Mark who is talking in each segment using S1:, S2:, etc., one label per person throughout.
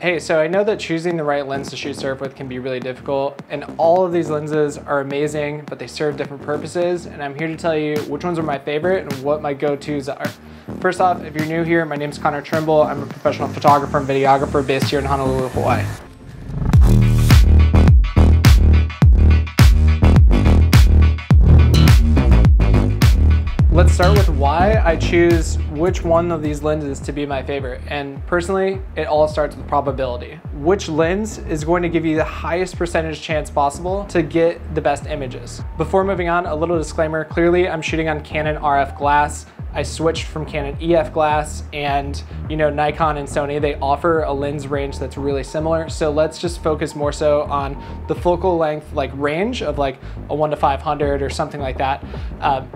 S1: Hey, so I know that choosing the right lens to shoot surf with can be really difficult, and all of these lenses are amazing, but they serve different purposes, and I'm here to tell you which ones are my favorite and what my go-tos are. First off, if you're new here, my name is Connor Trimble. I'm a professional photographer and videographer based here in Honolulu, Hawaii. Let's start with why I choose which one of these lenses to be my favorite. And personally, it all starts with probability. Which lens is going to give you the highest percentage chance possible to get the best images? Before moving on, a little disclaimer. Clearly, I'm shooting on Canon RF glass. I switched from Canon EF glass, and Nikon and Sony, they offer a lens range that's really similar. So let's just focus more so on the focal length range of a 1:500 or something like that,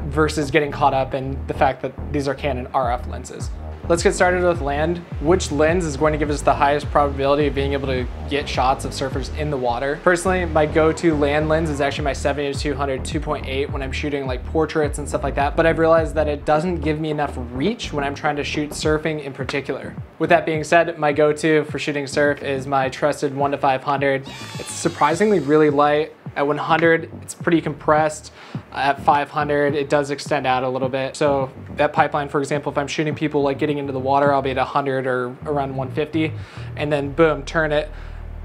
S1: versus getting caught up in the fact that these are Canon RF lenses. Let's get started with land. Which lens is going to give us the highest probability of being able to get shots of surfers in the water? Personally, my go-to land lens is actually my 70-200 2.8 when I'm shooting portraits and stuff like that, but I've realized that it doesn't give me enough reach when I'm trying to shoot surfing in particular. With that being said, my go-to for shooting surf is my trusted 1:500. It's surprisingly really light. At 100, it's pretty compressed. At 500, it does extend out a little bit. So that pipeline, for example, if I'm shooting people getting into the water, I'll be at 100 or around 150, and then boom, turn it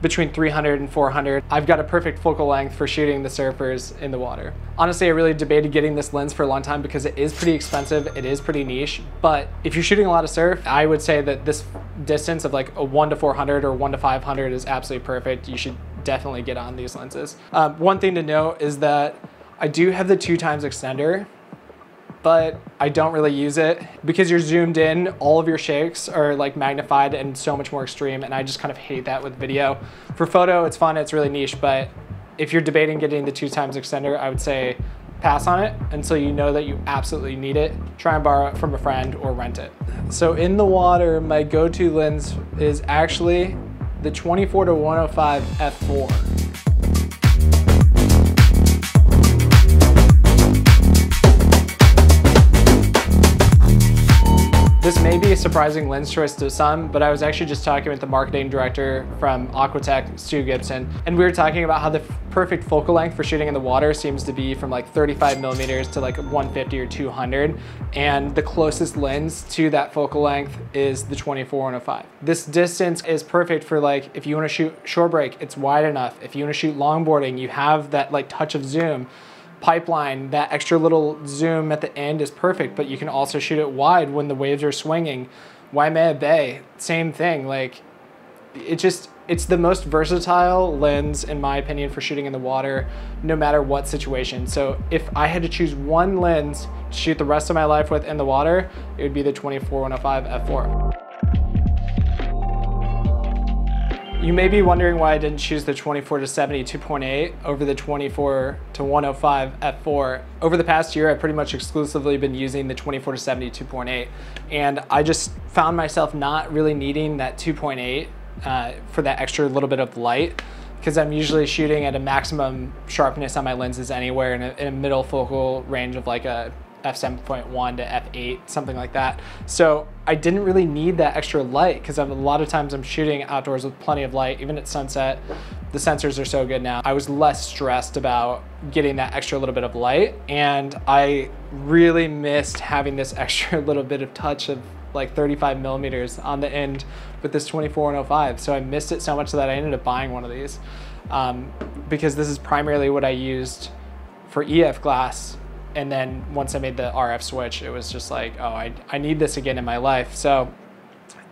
S1: between 300 and 400. I've got a perfect focal length for shooting the surfers in the water. Honestly, I really debated getting this lens for a long time because it is pretty expensive, it is pretty niche, but if you're shooting a lot of surf, I would say that this distance of a 1:400 or 1:500 is absolutely perfect. You should definitely get on these lenses. One thing to note is that I do have the 2x extender, but I don't really use it because you're zoomed in, all of your shakes are magnified and so much more extreme, and I just kind of hate that with video. For photo, it's fun, it's really niche, but if you're debating getting the 2x extender, I would say pass on it until you know that you absolutely need it. Try and borrow it from a friend or rent it. So in the water, my go-to lens is actually the 24-105 f4. This may be a surprising lens choice to some, but I was actually just talking with the marketing director from Aquatech, Stu Gibson, and we were talking about how the perfect focal length for shooting in the water seems to be from 35 millimeters to 150 or 200, and the closest lens to that focal length is the 24-105. This distance is perfect for if you want to shoot shore break, it's wide enough. If you want to shoot longboarding, you have that touch of zoom. Pipeline, that extra little zoom at the end is perfect, but you can also shoot it wide when the waves are swinging. Waimea Bay, same thing. It's the most versatile lens, in my opinion, for shooting in the water, no matter what situation. So if I had to choose one lens to shoot the rest of my life with in the water, it would be the 24-105 f4. You may be wondering why I didn't choose the 24-70 2.8 over the 24-105 f4. Over the past year, I've pretty much exclusively been using the 24-70 2.8, and I just found myself not really needing that 2.8 for that extra little bit of light, because I'm usually shooting at a maximum sharpness on my lenses anywhere in a middle focal range of a f7.1 to f8, something like that. So I didn't really need that extra light because a lot of times I'm shooting outdoors with plenty of light, even at sunset. The sensors are so good now. I was less stressed about getting that extra little bit of light, and I really missed having this extra little bit of touch of 35 millimeters on the end with this 24-105. So I missed it so much that I ended up buying one of these because this is primarily what I used for EF glass. And then once I made the RF switch, it was just oh, I need this again in my life. So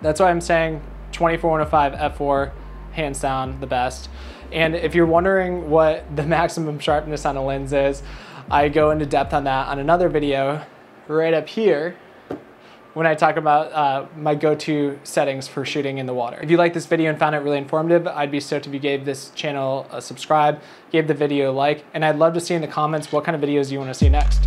S1: that's why I'm saying 24-105 f4, hands down the best. And if you're wondering what the maximum sharpness on a lens is, I go into depth on that on another video right up here when I talk about my go-to settings for shooting in the water. If you liked this video and found it really informative, I'd be stoked if you gave this channel a subscribe, gave the video a like, and I'd love to see in the comments what kind of videos you want to see next.